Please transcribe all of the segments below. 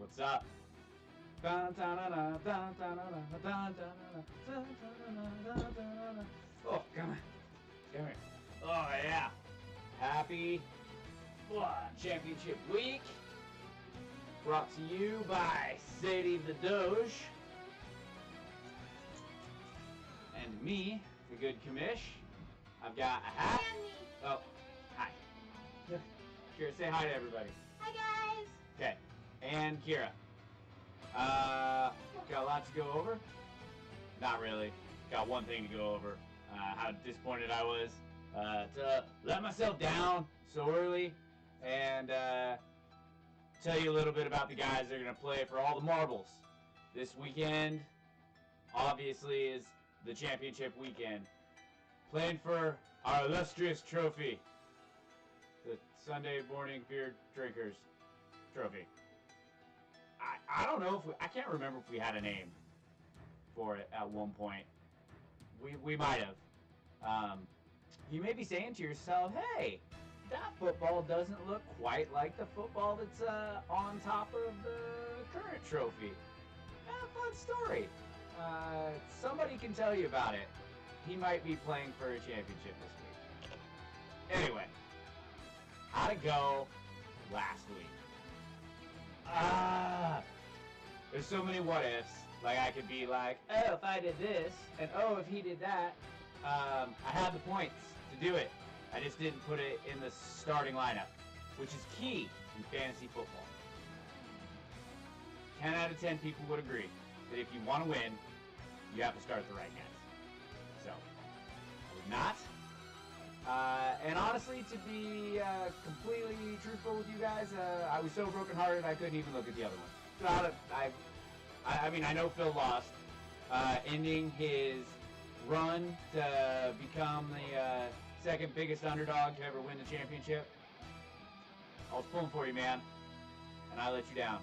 What's up? Oh, come on. Come here. Oh, yeah. Happy Championship Week. Brought to you by Sadie the Doge. And me, the good commish. I've got a hat. And me. Oh, hi. Kira, say hi to everybody. Hi, guys. Okay. And Kira. Got a lot to go over? Not really. Got one thing to go over. How disappointed I was to let myself down so early and tell you a little bit about the guys that are going to play for all the marbles. This weekend, obviously, is the championship weekend. Playing for our illustrious trophy, the Sunday morning beer drinkers trophy. I don't know if I can't remember if we had a name for it at one point. We might have. You may be saying to yourself, hey, that football doesn't look quite like the football that's on top of the current trophy. Fun story. Somebody can tell you about it. He might be playing for a championship this week. Anyway, how'd it go last week? There's so many what ifs. Like I could be like, oh, if I did this, and oh, if he did that. I had the points to do it. I just didn't put it in the starting lineup, which is key in fantasy football. 10 out of 10 people would agree that if you want to win, you have to start the right guys. So, I would not. And honestly, to be completely truthful with you guys, I was so brokenhearted I couldn't even look at the other one. So I mean, I know Phil lost, ending his run to become the second biggest underdog to ever win the championship. I was pulling for you, man, and I let you down.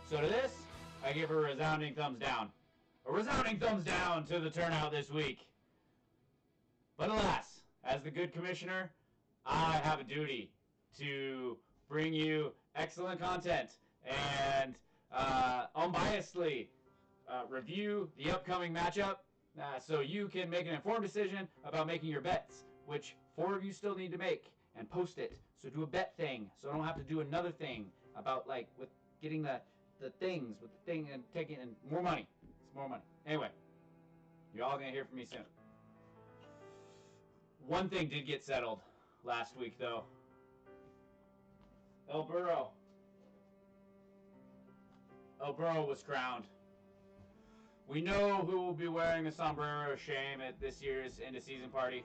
So to this, I give her a resounding thumbs down. A resounding thumbs down to the turnout this week. But alas, as the good commissioner, I have a duty to bring you excellent content and unbiasedly review the upcoming matchup so you can make an informed decision about making your bets, which 4 of you still need to make, and post it. So do a bet thing, so I don't have to do another thing about like with getting the things with the thing and taking and more money. It's more money. Anyway, you're all gonna hear from me soon. One thing did get settled last week though. El Burro was crowned. We know who will be wearing the sombrero of shame at this year's end of season party.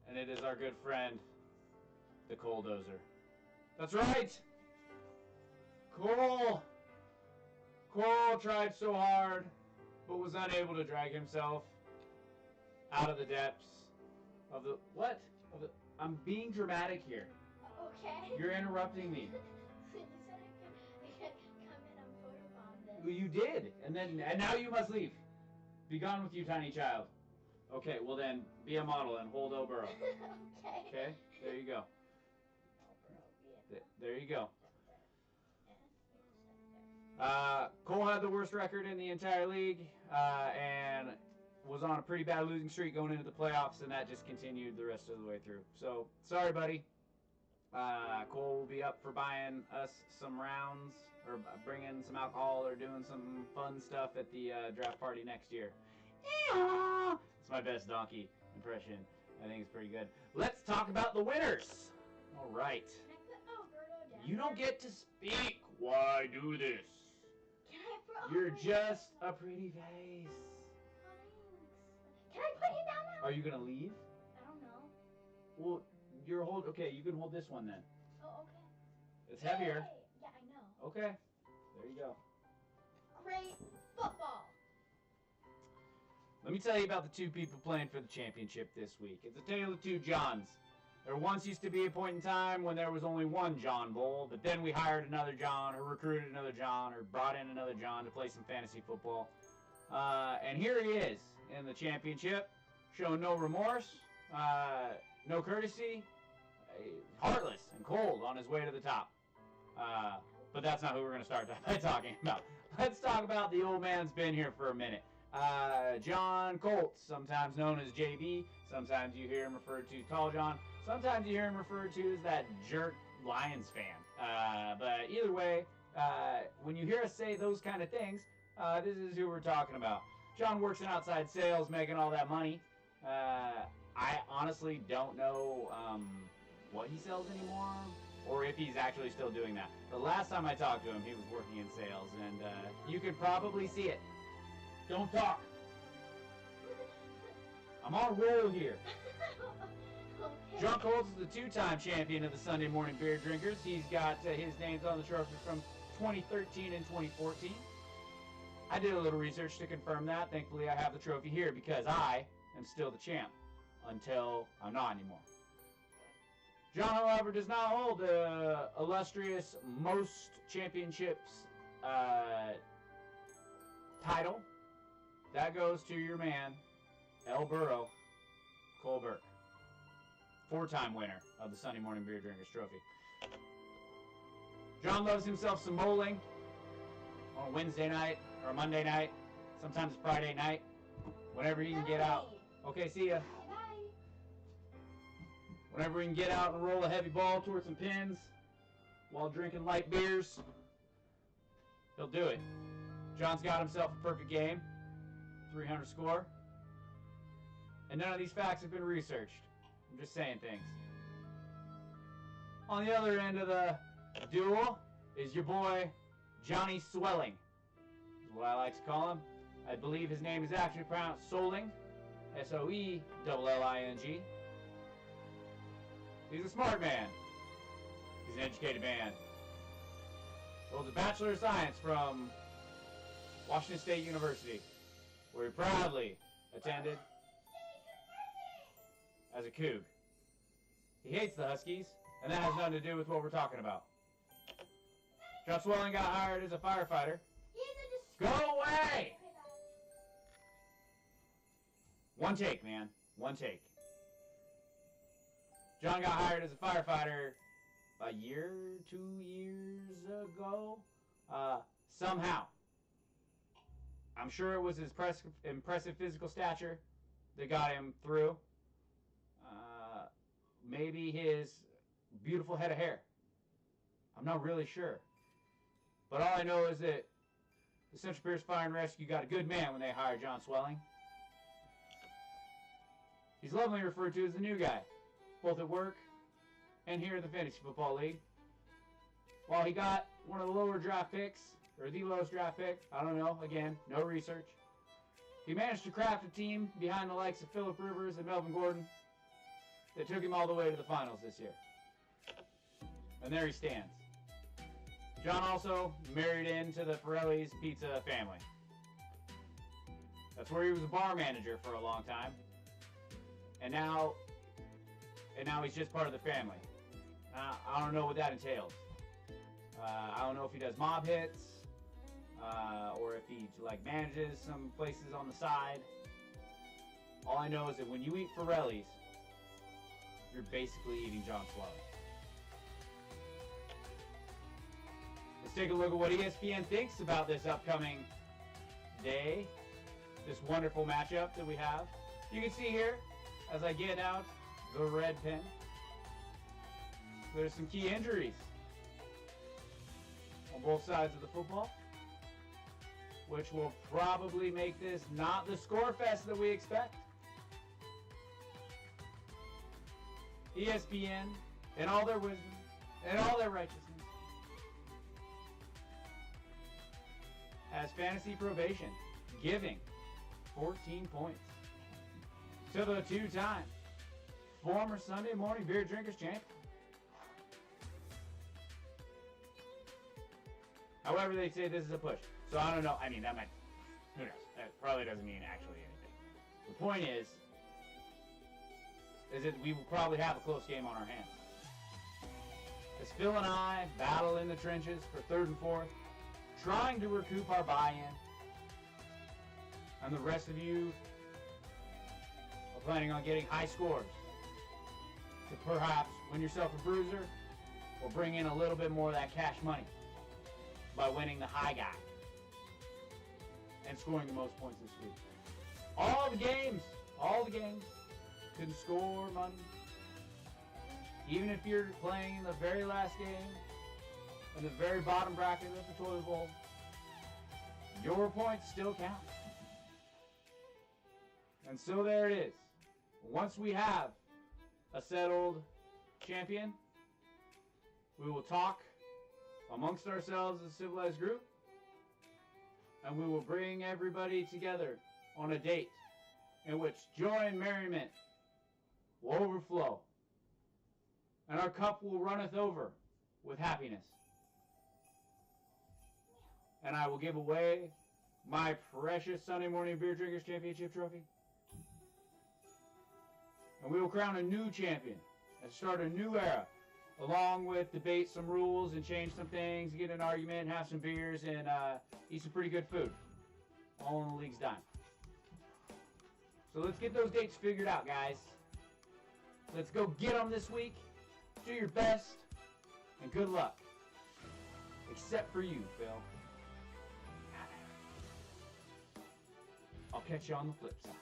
And it is our good friend, the Koldozer. That's right! Cole tried so hard, but was unable to drag himself out of the depths of the... What? I'm being dramatic here. Okay. You're interrupting me. You said I could come in and photobomb this. You did, and now you must leave. Be gone with you, tiny child. Okay, well then, be a model and hold El Burro. Okay. Okay, there you go. There you go. Cole had the worst record in the entire league, and was on a pretty bad losing streak going into the playoffs, and that just continued the rest of the way through. So, sorry, buddy. Cole will be up for buying us some rounds, or bringing some alcohol, or doing some fun stuff at the draft party next year. It's my best donkey impression. I think it's pretty good. Let's talk about the winners. All right. Can I put Alberto down? You don't get to speak. Why do this? Can I put You're Alberto just a pretty face. Thanks. Can I put him down now? Are you gonna leave? I don't know. Well, okay, you can hold this one then. Oh, okay. It's heavier. Yay! Yeah, I know. Okay. There you go. Great football. Let me tell you about the 2 people playing for the championship this week. It's a tale of 2 Johns. There once used to be a point in time when there was only one John Bull, but then we hired another John, or recruited another John, or brought in another John to play some fantasy football. And here he is in the championship, showing no remorse, no courtesy, heartless and cold on his way to the top. But that's not who we're going to start by talking about. Let's talk about the old man's been here for a minute. John Kolcz, sometimes known as JB. Sometimes you hear him referred to as Tall John. Sometimes you hear him referred to as that jerk Lions fan. But either way, when you hear us say those kind of things, this is who we're talking about. John works in outside sales, making all that money. I honestly don't know what he sells anymore, or if he's actually still doing that. The last time I talked to him, he was working in sales, and you could probably see it. Don't talk. I'm on roll here. Okay. John Kolcz is the two-time champion of the Sunday Morning Beer Drinkers. He's got his names on the trophy from 2013 and 2014. I did a little research to confirm that. Thankfully, I have the trophy here because I am still the champ until I'm not anymore. John, however, does not hold the illustrious most championships title. That goes to your man, El Burro, Kolcz, four-time winner of the Sunday Morning Beer Drinkers Trophy. John loves himself some Soelling on a Wednesday night or a Monday night, sometimes Friday night, whenever he can get out. Okay, see ya. Bye. Whenever we can get out and roll a heavy ball towards some pins while drinking light beers, he'll do it. John's got himself a perfect game, 300 score. And none of these facts have been researched. I'm just saying things. On the other end of the duel is your boy, Johnny Soelling. Is what I like to call him. I believe his name is actually pronounced Soelling. Soelling. He's a smart man. He's an educated man. Holds a Bachelor of Science from Washington State University, where he proudly attended as a Coug. He hates the Huskies, and that has nothing to do with what we're talking about. John Soelling got hired as a firefighter. Go away! One take, man. One take. John got hired as a firefighter a year, 2 years ago. Somehow. I'm sure it was his impressive physical stature that got him through. Maybe his beautiful head of hair. I'm not really sure. But all I know is that the Central Pierce Fire and Rescue got a good man when they hired John Soelling. He's lovingly referred to as the new guy, both at work and here in the Fantasy Football League. While he got one of the lower draft picks, or the lowest draft pick, I don't know, again, no research. He managed to craft a team behind the likes of Phillip Rivers and Melvin Gordon that took him all the way to the finals this year. And there he stands. John also married into the Pirelli's Pizza family. That's where he was a bar manager for a long time. And now he's just part of the family. I don't know what that entails. I don't know if he does mob hits, or if he manages some places on the side. All I know is that when you eat Pirelli's, you're basically eating John Soelling. Let's take a look at what ESPN thinks about this upcoming day, this wonderful matchup that we have. You can see here, as I get out the red pen, there's some key injuries on both sides of the football, which will probably make this not the score fest that we expect. ESPN, in all their wisdom, and all their righteousness, has fantasy probation, giving 14 points to the two-time former Sunday Morning Beer Drinkers champion. However, they say this is a push. So I don't know. I mean, that might, who knows? That probably doesn't mean actually anything. The point is that we will probably have a close game on our hands. As Phil and I battle in the trenches for third and fourth, trying to recoup our buy-in, and the rest of you are planning on getting high scores to perhaps win yourself a bruiser or bring in a little bit more of that cash money. by winning the high guy and scoring the most points this week. All the games can score money. Even if you're playing in the very last game, in the very bottom bracket of the toilet bowl, your points still count. And so there it is. Once we have a settled champion, we will talk amongst ourselves as a civilized group, and we will bring everybody together on a date in which joy and merriment will overflow, and our cup will runneth over with happiness. And I will give away my precious Sunday Morning Beer Drinkers Championship trophy. And we will crown a new champion and start a new era, along with debate some rules and change some things, get in an argument, have some beers, and eat some pretty good food. All on the league's dime. So let's get those dates figured out, guys. Let's go get them this week. Do your best, and good luck. Except for you, Phil. I'll catch you on the flip side.